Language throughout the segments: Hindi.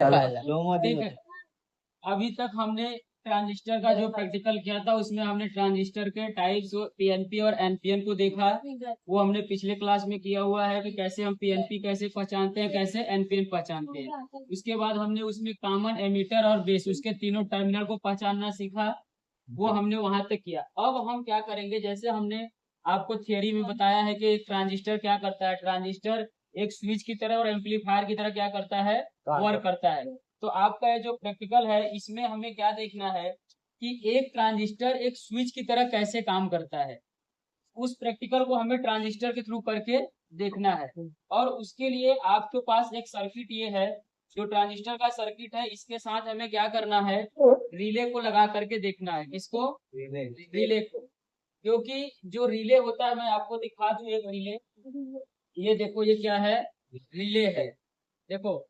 ठीक है। अभी तक हमने ट्रांजिस्टर का जो प्रैक्टिकल किया था उसमें हमने ट्रांजिस्टर के टाइप्स पीएनपी और एनपीएन को देखा। वो हमने पिछले क्लास में किया हुआ है कि कैसे हम पीएनपी कैसे पहचानते हैं, कैसे एनपीएन पहचानते हैं। उसके बाद हमने उसमें कॉमन एमीटर और बेस उसके तीनों टर्मिनल को पहचानना सीखा। वो हमने वहां तक किया। अब हम क्या करेंगे, जैसे हमने आपको थियरी में बताया है कि ट्रांजिस्टर क्या करता है। ट्रांजिस्टर एक स्विच की तरह और एम्पलीफायर की तरह क्या करता है, वर्क करता है। तो आपका ये जो प्रैक्टिकल है इसमें हमें क्या देखना है कि एक ट्रांजिस्टर एक स्विच की तरह कैसे काम करता है। उस प्रैक्टिकल को हमें ट्रांजिस्टर के थ्रू करके देखना है। और उसके लिए आपके पास एक सर्किट ये है, जो ट्रांजिस्टर का सर्किट है, इसके साथ हमें क्या करना है, रिले को लगा करके देखना है। इसको रिले को, क्योंकि जो रिले होता है, मैं आपको दिखा दूं एक रिले। ये देखो, ये क्या है, रिले है। देखो,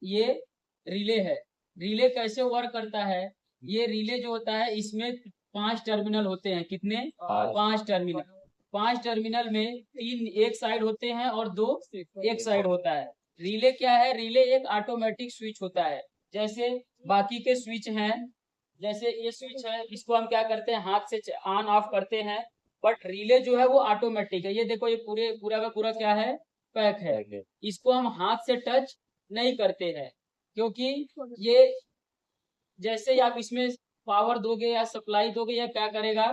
ये रिले है। रिले कैसे वर्क करता है, ये रिले जो होता है इसमें 5 टर्मिनल होते हैं। कितने, 5 टर्मिनल। 5 टर्मिनल में 3 एक साइड होते हैं और 2 एक साइड होता है। रिले क्या है, रिले एक ऑटोमेटिक स्विच होता है। जैसे बाकी के स्विच हैं, जैसे ये स्विच है, इसको हम क्या करते हैं, हाथ से ऑन ऑफ करते हैं। बट रिले जो है वो ऑटोमेटिक है। ये देखो, ये पूरा का पूरा क्या है, पैक है। इसको हम हाथ से टच नहीं करते हैं, क्योंकि ये जैसे ही आप इसमें पावर दोगे या सप्लाई दोगे, या क्या करेगा,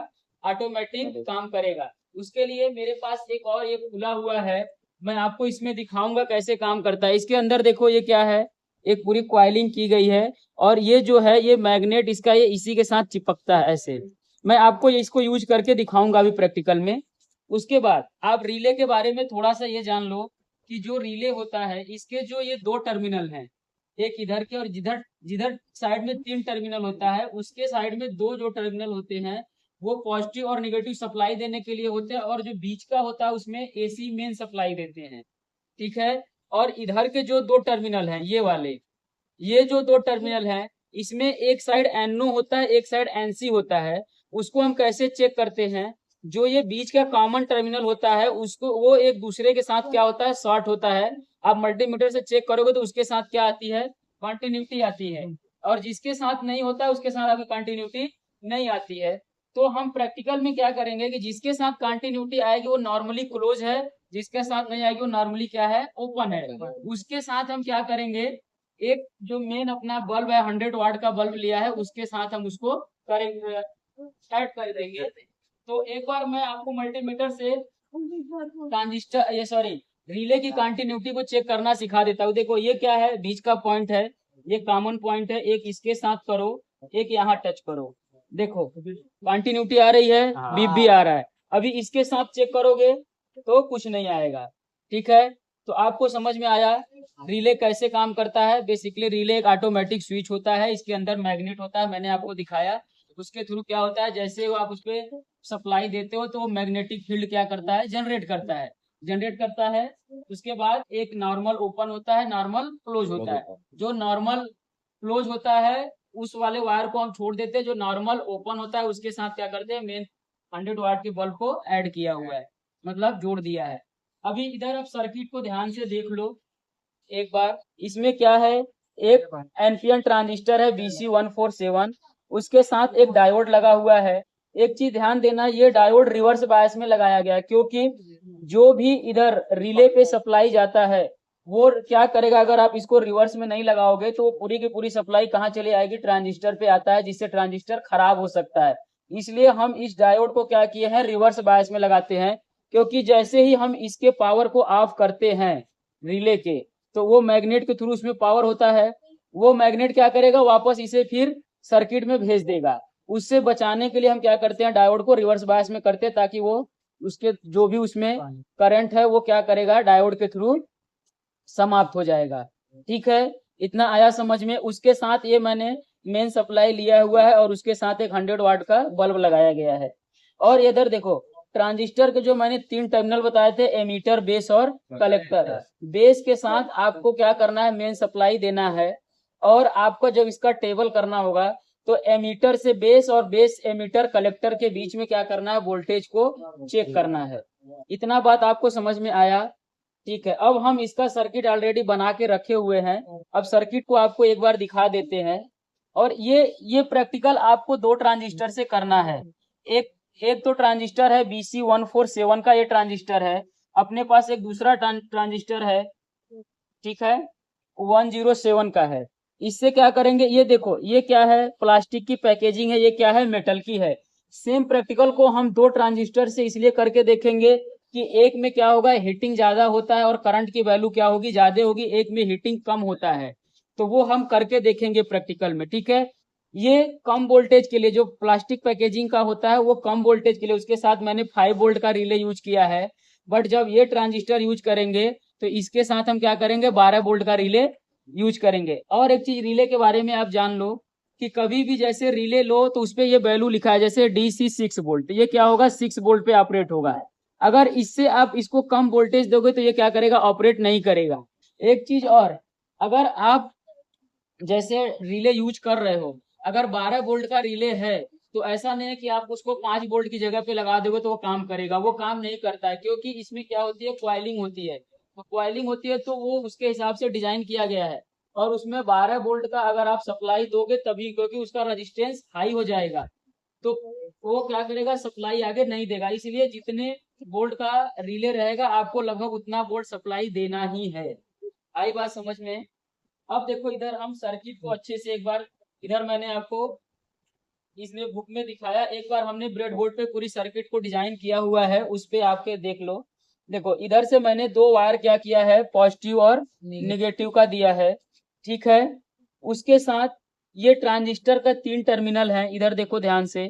ऑटोमेटिक काम करेगा। उसके लिए मेरे पास एक और ये खुला हुआ है, मैं आपको इसमें दिखाऊंगा कैसे काम करता है। इसके अंदर देखो, ये क्या है, एक पूरी क्वाइलिंग की गई है। और ये जो है, ये मैग्नेट इसका, ये इसी के साथ चिपकता है ऐसे। मैं आपको इसको यूज करके दिखाऊंगा अभी प्रैक्टिकल में। उसके बाद आप रिले के बारे में थोड़ा सा ये जान लो कि जो रिले होता है इसके जो ये 2 टर्मिनल हैं, एक इधर के और जिधर जिधर साइड में 3 टर्मिनल होता है, उसके साइड में 2 जो टर्मिनल होते हैं वो पॉजिटिव और निगेटिव सप्लाई देने के लिए होते हैं। और जो बीच का होता है उसमें एसी मेन सप्लाई देते हैं। ठीक है। और इधर के जो 2 टर्मिनल हैं, ये वाले, ये जो 2 टर्मिनल हैं, इसमें एक साइड एनओ होता है, एक साइड एनसी होता है। उसको हम कैसे चेक करते हैं, जो ये बीच का कॉमन टर्मिनल होता है उसको, वो एक दूसरे के साथ क्या होता है, शॉर्ट होता है। आप मल्टीमीटर से चेक करोगे तो उसके साथ क्या आती है, कंटिन्यूटी आती है। और जिसके साथ नहीं होता है उसके साथ आपकी कंटिन्यूटी नहीं आती है। तो हम प्रैक्टिकल में क्या करेंगे कि जिसके साथ कंटिन्यूटी आएगी वो नॉर्मली क्लोज है, जिसके साथ नहीं आएगी वो नॉर्मली क्या है, ओपन है। उसके साथ हम क्या करेंगे, एक जो मेन अपना बल्ब है, 100 वाट का बल्ब लिया है, उसके साथ हम उसको करेंगे, ऐड कर देंगे। तो एक बार मैं आपको मल्टीमीटर से ट्रांजिस्टर, ये सॉरी, रिले की कंटिन्यूटी को चेक करना सिखा देता हूँ। देखो, ये क्या है, बीच का पॉइंट है, ये कॉमन पॉइंट है। एक इसके साथ करो, एक यहाँ टच करो। देखो, कंटिन्यूटी आ रही है, बीप भी आ रहा है। अभी इसके साथ चेक करोगे तो कुछ नहीं आएगा। ठीक है। तो आपको समझ में आया रिले कैसे काम करता है। बेसिकली रिले एक ऑटोमेटिक स्विच होता है, इसके अंदर मैग्नेट होता है, मैंने आपको दिखाया। उसके थ्रू क्या होता है, जैसे वो आप उस पर सप्लाई देते हो तो वो मैग्नेटिक फील्ड क्या करता है, जनरेट करता है, जनरेट करता है। उसके बाद एक नॉर्मल ओपन होता है, नॉर्मल क्लोज होता है। जो नॉर्मल क्लोज होता है उस वाले वायर को हम छोड़ देते हैं, जो नॉर्मल ओपन होता है उसके साथ क्या करते हैं, मेन 100 वाट के बल्ब को ऐड किया हुआ है, मतलब जोड़ दिया है। अभी इधर आप सर्किट को ध्यान से देख लो एक बार। इसमें क्या है, एक एनपीएन ट्रांजिस्टर है BC147, उसके साथ एक डायोड लगा हुआ है। एक चीज ध्यान देना, ये डायोड रिवर्स बायस में लगाया गया है, क्योंकि जो भी इधर रिले पे सप्लाई जाता है वो क्या करेगा, अगर आप इसको रिवर्स में नहीं लगाओगे तो पूरी की पूरी सप्लाई कहाँ चली आएगी, ट्रांजिस्टर पे आता है, जिससे ट्रांजिस्टर खराब हो सकता है। इसलिए हम इस डायोड को क्या किए हैं, रिवर्स बायस में लगाते हैं। क्योंकि जैसे ही हम इसके पावर को ऑफ करते हैं रिले के, तो वो मैग्नेट के थ्रू उसमें पावर होता है, वो मैग्नेट क्या करेगा, वापस इसे फिर सर्किट में भेज देगा। उससे बचाने के लिए हम क्या करते हैं, डायोड को रिवर्स बायस में करते हैं, ताकि वो उसके जो भी उसमें करंट है वो क्या करेगा, डायोड के थ्रू समाप्त हो जाएगा। ठीक है, इतना आया समझ में। उसके साथ ये मैंने मेन सप्लाई लिया हुआ है और उसके साथ एक 100 वाट का बल्ब लगाया गया है। और इधर देखो, ट्रांजिस्टर के जो मैंने 3 टर्मिनल बताए थे, एमीटर, बेस और कलेक्टर। बेस के साथ आपको क्या करना है, मेन सप्लाई देना है। और आपको जब इसका टेबल करना होगा तो एमीटर से बेस और बेस एमीटर कलेक्टर के बीच में क्या करना है, वोल्टेज को चेक करना है। इतना बात आपको समझ में आया। ठीक है, अब हम इसका सर्किट ऑलरेडी बना के रखे हुए हैं। अब सर्किट को आपको एक बार दिखा देते हैं। और ये प्रैक्टिकल आपको दो ट्रांजिस्टर से करना है। एक एक तो ट्रांजिस्टर है BC147 का, ये ट्रांजिस्टर है। अपने पास एक दूसरा ट्रांजिस्टर है, ठीक है, 107 का है। इससे क्या करेंगे, ये देखो ये क्या है, प्लास्टिक की पैकेजिंग है, ये क्या है, मेटल की है। सेम प्रैक्टिकल को हम दो ट्रांजिस्टर से इसलिए करके देखेंगे कि एक में क्या होगा, हीटिंग ज्यादा होता है और करंट की वैल्यू क्या होगी, ज्यादा होगी। एक में हीटिंग कम होता है, तो वो हम करके देखेंगे प्रैक्टिकल में, ठीक है। ये कम वोल्टेज के लिए जो प्लास्टिक पैकेजिंग का होता है, वो कम वोल्टेज के लिए, उसके साथ मैंने 5 वोल्ट का रिले यूज किया है। बट जब ये ट्रांजिस्टर यूज करेंगे तो इसके साथ हम क्या करेंगे, 12 वोल्ट का रिले यूज करेंगे। और एक चीज रिले के बारे में आप जान लो कि कभी भी जैसे रिले लो तो उसपे ये वैल्यू लिखा है, जैसे DC 6 वोल्ट, ये क्या होगा, 6 वोल्ट पे ऑपरेट होगा। अगर इससे आप इसको कम वोल्टेज दोगे तो ये क्या करेगा, ऑपरेट नहीं करेगा। एक चीज और, अगर आप जैसे रिले यूज कर रहे हो, अगर 12 वोल्ट का रिले है तो ऐसा नहीं है कि आप उसको 5 वोल्ट की जगह पे लगा दोगे तो वो काम करेगा, वो काम नहीं करता है। क्योंकि इसमें क्या होती है, क्वाइलिंग होती है। तो क्वाइलिंग होती है तो वो उसके हिसाब से डिजाइन किया गया है। और उसमें 12 वोल्ट का अगर आप सप्लाई दोगे तभी, क्योंकि उसका रजिस्टेंस हाई हो जाएगा, तो वो क्या करेगा, सप्लाई आगे नहीं देगा। इसलिए जितने वोल्ट का रिले रहेगा आपको लगभग उतना वोल्ट सप्लाई देना ही है। आई बात समझ में। अब देखो इधर हम सर्किट को अच्छे से एक बार, इधर मैंने आपको इसमें बुक में दिखाया, एक बार हमने ब्रेडबोर्ड पे पूरी सर्किट को डिजाइन किया हुआ है, उस पे आपके देख लो। देखो इधर से मैंने दो वायर क्या किया है, पॉजिटिव और निगेटिव का दिया है, ठीक है। उसके साथ ये ट्रांजिस्टर का 3 टर्मिनल है, इधर देखो ध्यान से।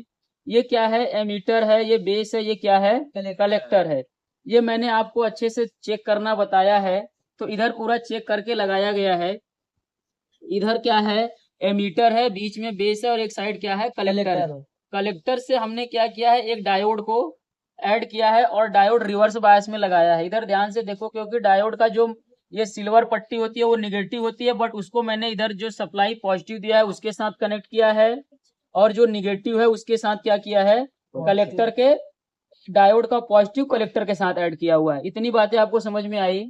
ये क्या है, एमीटर है, ये बेस है, ये क्या है, कलेक्टर है। ये मैंने आपको अच्छे से चेक करना बताया है, तो इधर पूरा चेक करके लगाया गया है। इधर क्या है, एमीटर है, बीच में बेस है, और एक साइड क्या है, कलेक्टर है। कलेक्टर से हमने क्या किया है, एक डायोड को ऐड किया है और डायोड रिवर्स बायस में लगाया है। इधर ध्यान से देखो, क्योंकि डायोड का जो ये सिल्वर पट्टी होती है वो निगेटिव होती है, बट उसको मैंने इधर जो सप्लाई पॉजिटिव दिया है उसके साथ कनेक्ट किया है, और जो निगेटिव है उसके साथ क्या किया है, कलेक्टर के, डायोड का पॉजिटिव कलेक्टर के साथ ऐड किया हुआ है। इतनी बातें आपको समझ में आई।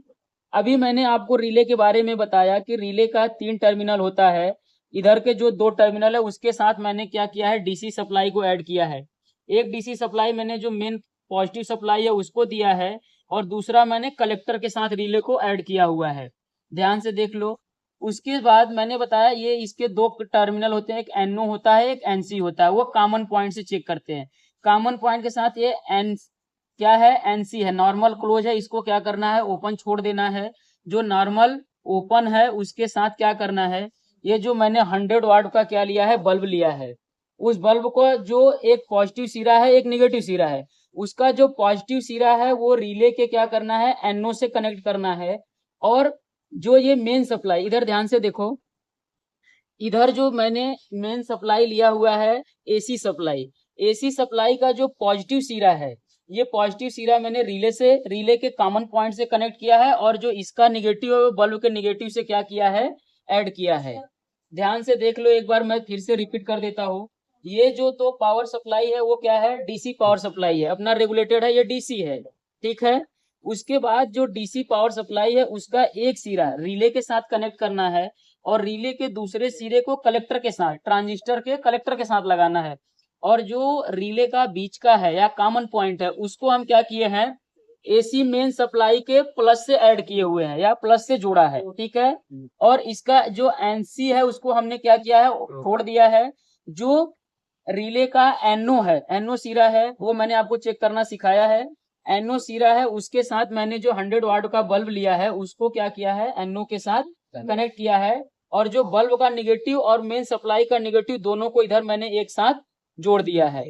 अभी मैंने आपको रिले के बारे में बताया कि रिले का 3 टर्मिनल होता है। इधर के जो 2 टर्मिनल है उसके साथ मैंने क्या किया है, DC सप्लाई को ऐड किया है। एक DC सप्लाई मैंने जो मेन पॉजिटिव सप्लाई है उसको दिया है, और दूसरा मैंने कलेक्टर के साथ रिले को ऐड किया हुआ है। ध्यान से देख लो। उसके बाद मैंने बताया ये इसके 2 टर्मिनल होते हैं, एक NO होता है, एक NC होता है। वो कॉमन पॉइंट से चेक करते हैं। कॉमन पॉइंट के साथ ये एन क्या है, NC है, नॉर्मल क्लोज है, इसको क्या करना है, ओपन छोड़ देना है। जो नॉर्मल ओपन है उसके साथ क्या करना है, ये जो मैंने 100 वाट का क्या लिया है, बल्ब लिया है। उस बल्ब को जो एक पॉजिटिव सिरा है, एक निगेटिव सिरा है, उसका जो पॉजिटिव सिरा है वो रिले के क्या करना है, NO से कनेक्ट करना है। और जो ये मेन सप्लाई, इधर ध्यान से देखो, इधर जो मैंने मेन सप्लाई लिया हुआ है, AC सप्लाई, AC सप्लाई का जो पॉजिटिव सिरा है, ये पॉजिटिव सिरा मैंने रिले के कॉमन पॉइंट से कनेक्ट किया है, और जो इसका निगेटिव है वो बल्ब के निगेटिव से क्या किया है, ऐड किया है। ध्यान से देख लो एक बार, मैं फिर से रिपीट कर देता हूँ। ये जो तो पावर सप्लाई है वो क्या है, DC पावर सप्लाई है, अपना रेगुलेटेड है, ये DC है, ठीक है। उसके बाद जो DC पावर सप्लाई है उसका एक सिरा रिले के साथ कनेक्ट करना है, और रिले के दूसरे सिरे को कलेक्टर के साथ, ट्रांजिस्टर के कलेक्टर के साथ लगाना है। और जो रिले का बीच का है या कॉमन पॉइंट है उसको हम क्या किए हैं, AC मेन सप्लाई के प्लस से ऐड किए हुए हैं या प्लस से जोड़ा है, ठीक है। और इसका जो NC है उसको हमने क्या किया है, छोड़ दिया है। जो रिले का NO है, NO सिरा है, वो मैंने आपको चेक करना सिखाया है। NO सिरा है, उसके साथ मैंने जो 100 वाट का बल्ब लिया है उसको क्या किया है, NO के साथ कनेक्ट किया है। और जो बल्ब का निगेटिव और मेन सप्लाई का निगेटिव दोनों को इधर मैंने एक साथ जोड़ दिया है।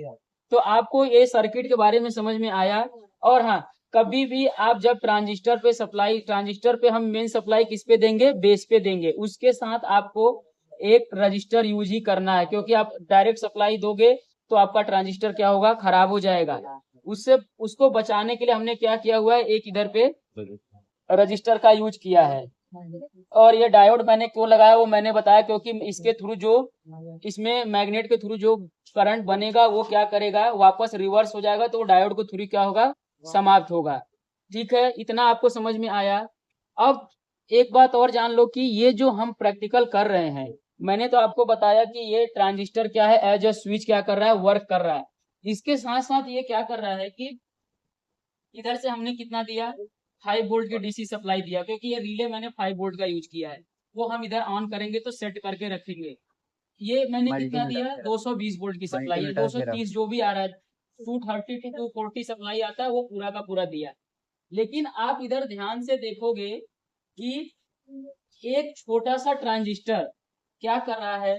तो आपको ये सर्किट के बारे में समझ में आया। और हाँ, कभी भी आप जब ट्रांजिस्टर पे हम मेन सप्लाई किस पे देंगे, बेस पे देंगे, उसके साथ आपको एक रजिस्टर यूज ही करना है, क्योंकि आप डायरेक्ट सप्लाई दोगे तो आपका ट्रांजिस्टर क्या होगा, खराब हो जाएगा। उससे उसको बचाने के लिए हमने क्या किया हुआ है, एक इधर पे रजिस्टर का यूज किया है। और ये डायोड मैंने क्यों लगाया वो मैंने बताया, क्योंकि इसके थ्रू जो इसमें मैग्नेट के थ्रू जो करंट बनेगा वो क्या करेगा, वापस रिवर्स हो जाएगा, तो डायोड के थ्रू क्या होगा, समाप्त होगा। ठीक है, इतना आपको समझ में आया। अब एक बात और जान लो कि ये जो हम प्रैक्टिकल कर रहे हैं, मैंने तो आपको बताया कि ये ट्रांजिस्टर क्या है, एज अ स्विच क्या कर रहा है, वर्क कर रहा है। इसके साथ साथ ये क्या कर रहा है कि इधर से हमने कितना दिया, 5 वोल्ट की डीसी सप्लाई दिया, क्योंकि ये रिले मैंने 5 वोल्ट का यूज किया है। वो हम इधर ऑन करेंगे तो सेट करके रखेंगे। ये मैंने कितना दिया, 220 वोल्ट की सप्लाई है, 230 जो भी आ रहा है, 230 टू 240 सप्लाई आता है, वो पूरा का पूरा दिया। लेकिन आप इधर ध्यान से देखोगे कि एक छोटा सा ट्रांजिस्टर क्या कर रहा है,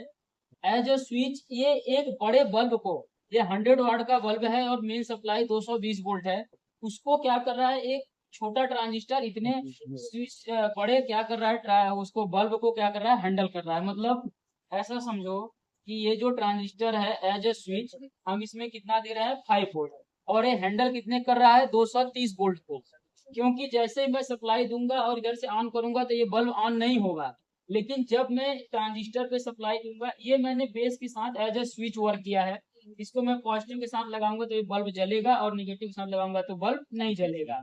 एज अ स्विच, ये एक बड़े बल्ब को, ये 100 वाट का बल्ब है और मेन सप्लाई 220 वोल्ट है, उसको क्या कर रहा है, एक छोटा ट्रांजिस्टर इतने स्विच बड़े क्या कर रहा है, उसको बल्ब को क्या कर रहा है, हैंडल कर रहा है। मतलब ऐसा समझो कि ये जो ट्रांजिस्टर है एज अ स्विच, हम इसमें कितना दे रहे हैं, 5 वोल्ट, और ये हैंडल कितने कर रहा है, 230 वोल्ट को। क्योंकि जैसे मैं सप्लाई दूंगा और इधर से ऑन करूंगा तो ये बल्ब ऑन नहीं होगा, लेकिन जब मैं ट्रांजिस्टर पे सप्लाई दूंगा, ये मैंने बेस के साथ एज अ स्विच वर्क किया है, इसको मैं पॉजिटिव के साथ लगाऊंगा तो ये बल्ब जलेगा, और निगेटिव के साथ लगाऊंगा तो बल्ब नहीं जलेगा।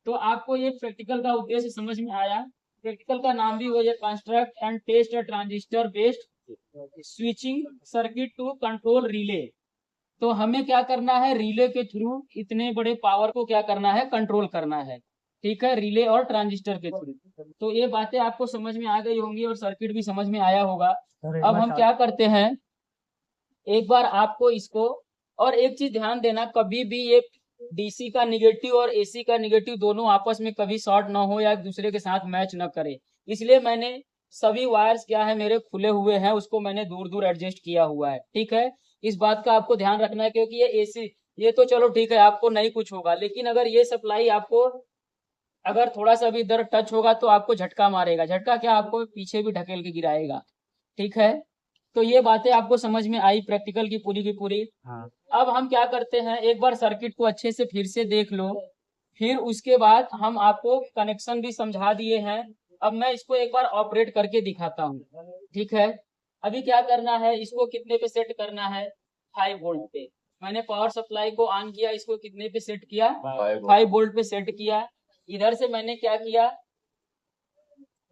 तो आपको ये प्रैक्टिकल का उद्देश्य समझ में आया। प्रैक्टिकल का नाम भी वही है, construct and test transistor based switching circuit to control relay. तो हमें क्या करना है, रिले के थ्रू इतने बड़े पावर को क्या करना है, कंट्रोल करना है। ठीक है, रिले और ट्रांजिस्टर के थ्रू। तो ये बातें आपको समझ में आ गई होंगी और सर्किट भी समझ में आया होगा। अब हम क्या करते हैं, एक बार आपको इसको, और एक चीज ध्यान देना, कभी भी ये डीसी का निगेटिव और एसी का निगेटिव दोनों आपस में कभी शॉर्ट ना हो या एक दूसरे के साथ मैच ना करे। इसलिए मैंने सभी वायर्स क्या है मेरे खुले हुए हैं, उसको मैंने दूर दूर एडजस्ट किया हुआ है। ठीक है, इस बात का आपको ध्यान रखना है, क्योंकि ये एसी, ये तो चलो ठीक है, आपको नहीं कुछ होगा, लेकिन अगर ये सप्लाई आपको अगर थोड़ा सा भी इधर टच होगा तो आपको झटका मारेगा। झटका क्या, आपको पीछे भी ढकेल के गिराएगा। ठीक है, तो ये बातें आपको समझ में आई प्रैक्टिकल की पूरी। हाँ। अब हम क्या करते हैं, एक बार सर्किट को अच्छे से फिर से देख लो, फिर उसके बाद हम आपको कनेक्शन भी समझा दिए हैं। अब मैं इसको एक बार ऑपरेट करके दिखाता हूँ। ठीक है, अभी क्या करना है, इसको कितने पे सेट करना है, 5 वोल्ट पे। मैंने पावर सप्लाई को ऑन किया, इसको कितने पे सेट किया, 5 वोल्ट पे सेट किया। इधर से मैंने क्या किया,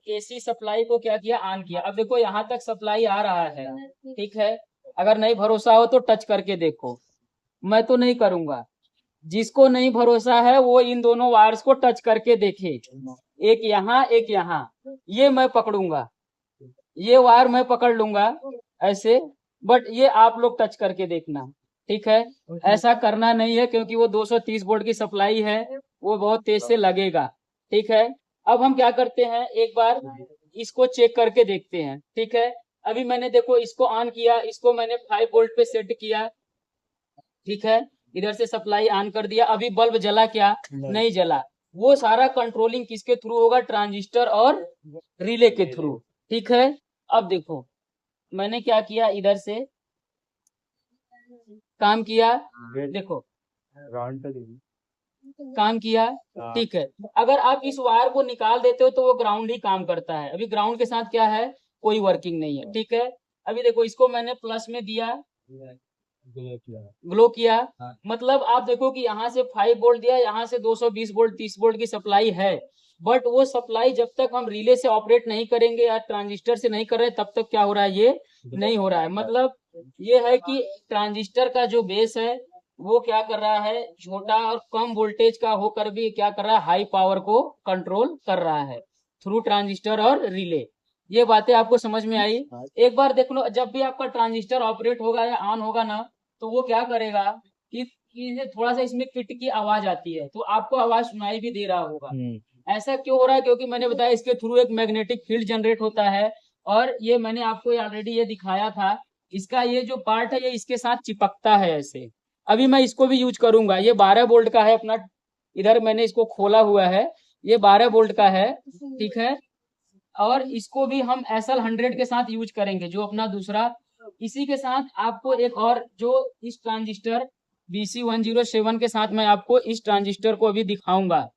एसी सप्लाई को क्या किया, ऑन किया। अब देखो यहाँ तक सप्लाई आ रहा है। ठीक है, अगर नहीं भरोसा हो तो टच करके देखो, मैं तो नहीं करूंगा। जिसको नहीं भरोसा है वो इन दोनों वायर्स को टच करके देखे, एक यहाँ एक यहाँ, ये मैं पकड़ूंगा, ये वायर मैं पकड़ लूंगा ऐसे, बट ये आप लोग टच करके देखना। ठीक है, ऐसा करना नहीं है, क्योंकि वो 230 वोल्ट की सप्लाई है, वो बहुत तेज से लगेगा। ठीक है, अब हम क्या करते हैं, एक बार इसको चेक करके देखते हैं। ठीक है, अभी मैंने देखो इसको ऑन किया, इसको मैंने 5 वोल्ट पे सेट किया। ठीक है, इधर से सप्लाई ऑन कर दिया, अभी बल्ब जला क्या, नहीं जला। वो सारा कंट्रोलिंग किसके थ्रू होगा, ट्रांजिस्टर और रिले के थ्रू। ठीक है, अब देखो मैंने क्या किया, इधर से काम किया, देखो काम किया। ठीक है, अगर आप इस वायर को निकाल देते हो तो वो ग्राउंड ही काम करता है, अभी ग्राउंड के साथ क्या है, कोई वर्किंग नहीं है। ठीक है, अभी देखो इसको मैंने प्लस में दिया, ग्लो किया, मतलब आप देखो कि यहाँ से 5 वोल्ट दिया, यहाँ से 220 वोल्ट 30 वोल्ट की सप्लाई है, बट वो सप्लाई जब तक हम रिले से ऑपरेट नहीं करेंगे या ट्रांजिस्टर से नहीं कर रहे, तब तक क्या हो रहा है, ये नहीं हो रहा है। मतलब ये है कि ट्रांजिस्टर का जो बेस है वो क्या कर रहा है, छोटा और कम वोल्टेज का होकर भी क्या कर रहा है, हाई पावर को कंट्रोल कर रहा है थ्रू ट्रांजिस्टर और रिले। ये बातें आपको समझ में आई। एक बार देख लो, जब भी आपका ट्रांजिस्टर ऑपरेट होगा या ऑन होगा ना, तो वो क्या करेगा कि थोड़ा सा इसमें किट की आवाज आती है, तो आपको आवाज सुनाई भी दे रहा होगा। ऐसा क्यों हो रहा है, क्योंकि मैंने बताया इसके थ्रू एक मैग्नेटिक फील्ड जनरेट होता है, और ये मैंने आपको ऑलरेडी ये दिखाया था, इसका ये जो पार्ट है ये इसके साथ चिपकता है ऐसे। अभी मैं इसको भी यूज करूंगा, ये 12 वोल्ट का है अपना, इधर मैंने इसको खोला हुआ है, ये 12 वोल्ट का है। ठीक है, और इसको भी हम SL100 के साथ यूज करेंगे, जो अपना दूसरा। इसी के साथ आपको एक और, जो इस ट्रांजिस्टर BC107 के साथ मैं आपको इस ट्रांजिस्टर को अभी दिखाऊंगा,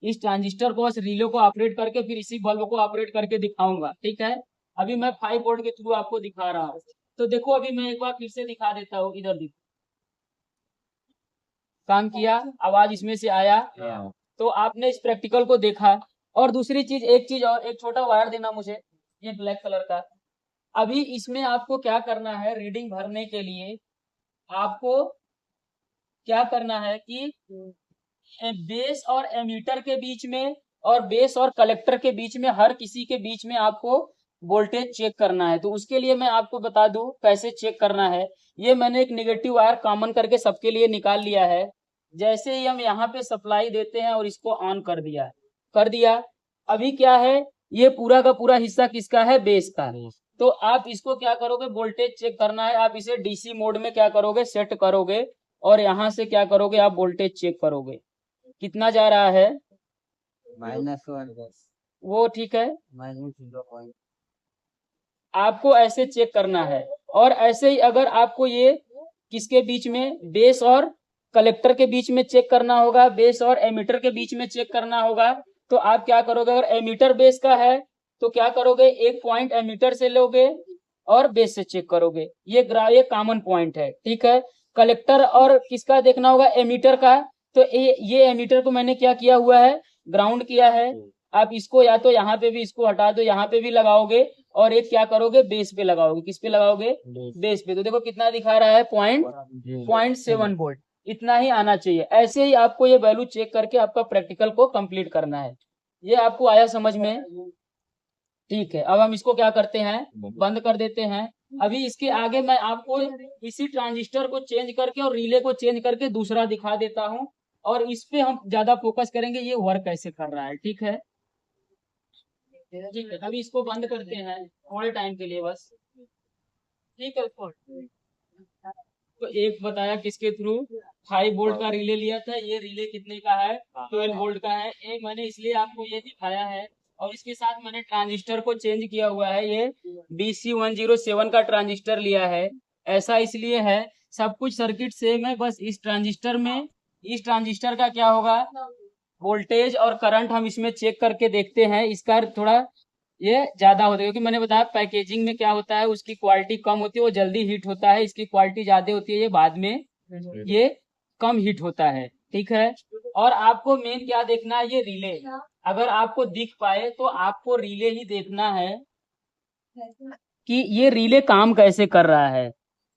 इस ट्रांजिस्टर को, इस रिले को ऑपरेट करके फिर इसी बल्ब को ऑपरेट करके दिखाऊंगा। ठीक है, अभी मैं 5 वोल्ट के थ्रू आपको दिखा रहा हूँ। तो देखो अभी मैं एक बार फिर से दिखा देता हूँ, इधर देखो काम किया, आवाज इसमें से आया। तो आपने इस प्रैक्टिकल को देखा। और दूसरी चीज, एक चीज और, एक छोटा वायर देना मुझे, ये ब्लैक कलर का। अभी इसमें आपको क्या करना है, रीडिंग भरने के लिए आपको क्या करना है कि बेस और एमीटर के बीच में, और बेस और कलेक्टर के बीच में, हर किसी के बीच में आपको वोल्टेज चेक करना है। तो उसके लिए मैं आपको बता दूं कैसे चेक करना है। ये मैंने एक नेगेटिव वायर कॉमन करके सबके लिए निकाल लिया है। जैसे ही हम यहाँ पे सप्लाई देते हैं और इसको ऑन कर दिया, अभी क्या है, ये पूरा का पूरा हिस्सा किसका है, बेस का। तो आप इसको क्या करोगे, वोल्टेज चेक करना है, आप इसे डीसी मोड में क्या करोगे, सेट करोगे, और यहाँ से क्या करोगे, आप वोल्टेज चेक करोगे कितना जा रहा है, -1 वो ठीक है। -0. आपको ऐसे चेक करना है। और ऐसे ही अगर आपको ये किसके बीच में, बेस और कलेक्टर के बीच में चेक करना होगा, बेस और एमीटर के बीच में चेक करना होगा, तो आप क्या करोगे, अगर एमीटर बेस का है तो क्या करोगे, एक पॉइंट एमीटर से लोगे और बेस से चेक करोगे। ये कॉमन पॉइंट है, ठीक है। कलेक्टर और किसका देखना होगा, एमीटर का। तो ये एमीटर को मैंने क्या किया हुआ है, ग्राउंड किया है। आप इसको या तो यहाँ पे भी इसको हटा दो, यहाँ पे भी लगाओगे, और एक क्या करोगे, बेस पे लगाओगे। किस पे लगाओगे, बेस पे। तो देखो कितना दिखा रहा है, 0.7 वोल्ट। इतना ही आना चाहिए। ऐसे ही आपको ये वैल्यू चेक करके आपका प्रैक्टिकल को कंप्लीट करना है। ये आपको आया समझ में, ठीक है। अब हम इसको क्या करते हैं, बंद कर देते हैं। अभी इसके आगे मैं आपको इसी ट्रांजिस्टर को चेंज करके और रिले को चेंज करके दूसरा दिखा देता हूँ, और इस पे हम ज्यादा फोकस करेंगे, ये वर्क कैसे कर रहा है, ठीक है। ठीक है, अभी इसको बंद करते हैं थोड़े टाइम के लिए बस, ठीक है। तो एक बताया किसके थ्रू, 5 वोल्ट का रिले लिया था। ये रिले कितने का है, 12 वोल्ट का है। एक मैंने इसलिए आपको ये दिखाया है, और इसके साथ मैंने ट्रांजिस्टर को चेंज किया हुआ है। ये BC107 का ट्रांजिस्टर लिया है। ऐसा इसलिए है, सब कुछ सर्किट सेम है, बस इस ट्रांजिस्टर में, इस ट्रांजिस्टर का क्या होगा, वोल्टेज और करंट हम इसमें चेक करके देखते हैं। इसका थोड़ा ये ज्यादा होता है, क्योंकि मैंने बताया पैकेजिंग में क्या होता है, उसकी क्वालिटी कम होती है, वो जल्दी हीट होता है। इसकी क्वालिटी ज्यादा होती है, ये बाद में ये कम हीट होता है, ठीक है। और आपको मेन क्या देखना है, ये रिले। अगर आपको दिख पाए तो आपको रिले ही देखना है कि ये रिले काम कैसे कर रहा है,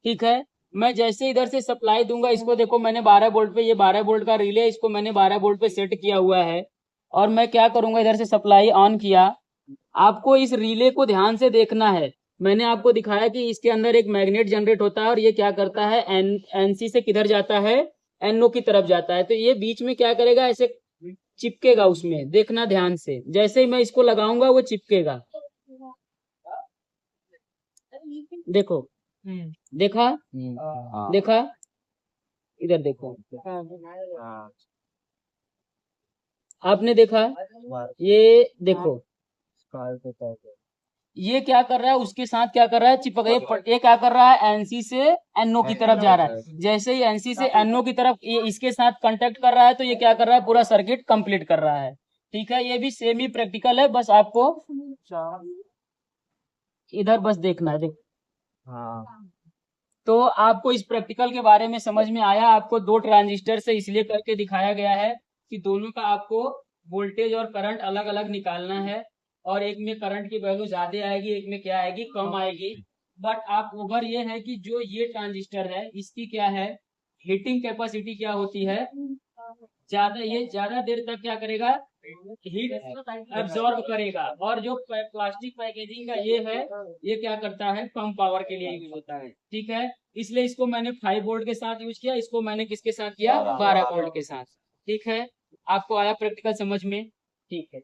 ठीक है। मैं जैसे इधर से सप्लाई दूंगा, इसको देखो मैंने 12 वोल्ट पे, ये 12 वोल्ट का रिले है, इसको मैंने 12 वोल्ट पे सेट किया हुआ है। और मैं क्या करूंगा, इधर से सप्लाई ऑन किया। आपको इस रिले को ध्यान से देखना है। मैंने आपको दिखाया कि इसके अंदर एक मैग्नेट जनरेट होता है, और ये क्या करता है, एनसी से किधर जाता है, एनओ की तरफ जाता है। तो ये बीच में क्या करेगा, ऐसे चिपकेगा उसमें, देखना ध्यान से। जैसे ही मैं इसको लगाऊंगा वो चिपकेगा, देखो, देखा, देखा, इधर देखो, आपने देखा, ये देखो, ये क्या कर रहा है, उसके साथ क्या कर रहा है, चिपक। ये क्या कर रहा है, एनसी से एनओ की तरफ जा रहा है। जैसे ही एनसी से एनओ की तरफ ये इसके साथ कांटेक्ट कर रहा है, तो ये क्या कर रहा है, पूरा सर्किट कंप्लीट कर रहा है, ठीक है। ये भी सेमी प्रैक्टिकल है, बस आपको इधर बस देखना है, देखो। तो आपको इस प्रैक्टिकल के बारे में समझ में आया। आपको 2 ट्रांजिस्टर से इसलिए करके दिखाया गया है कि दोनों का आपको वोल्टेज और करंट अलग अलग निकालना है, और एक में करंट की वैल्यू ज्यादा आएगी, एक में क्या आएगी, कम आएगी। बट आप ओवर ये है कि जो ये ट्रांजिस्टर है, इसकी क्या है, हीटिंग कैपेसिटी क्या होती है, ज्यादा, ये ज्यादा देर तक क्या करेगा, हीट एब्जॉर्ब करेगा। और जो प्लास्टिक पैकेजिंग का ये है, ये क्या करता है, कम पावर के लिए यूज होता है, ठीक है। इसलिए इसको मैंने 5 वोल्ट के साथ यूज किया, इसको मैंने किसके साथ किया, 12 वोल्ट के साथ, ठीक है। आपको आया प्रैक्टिकल समझ में, ठीक है।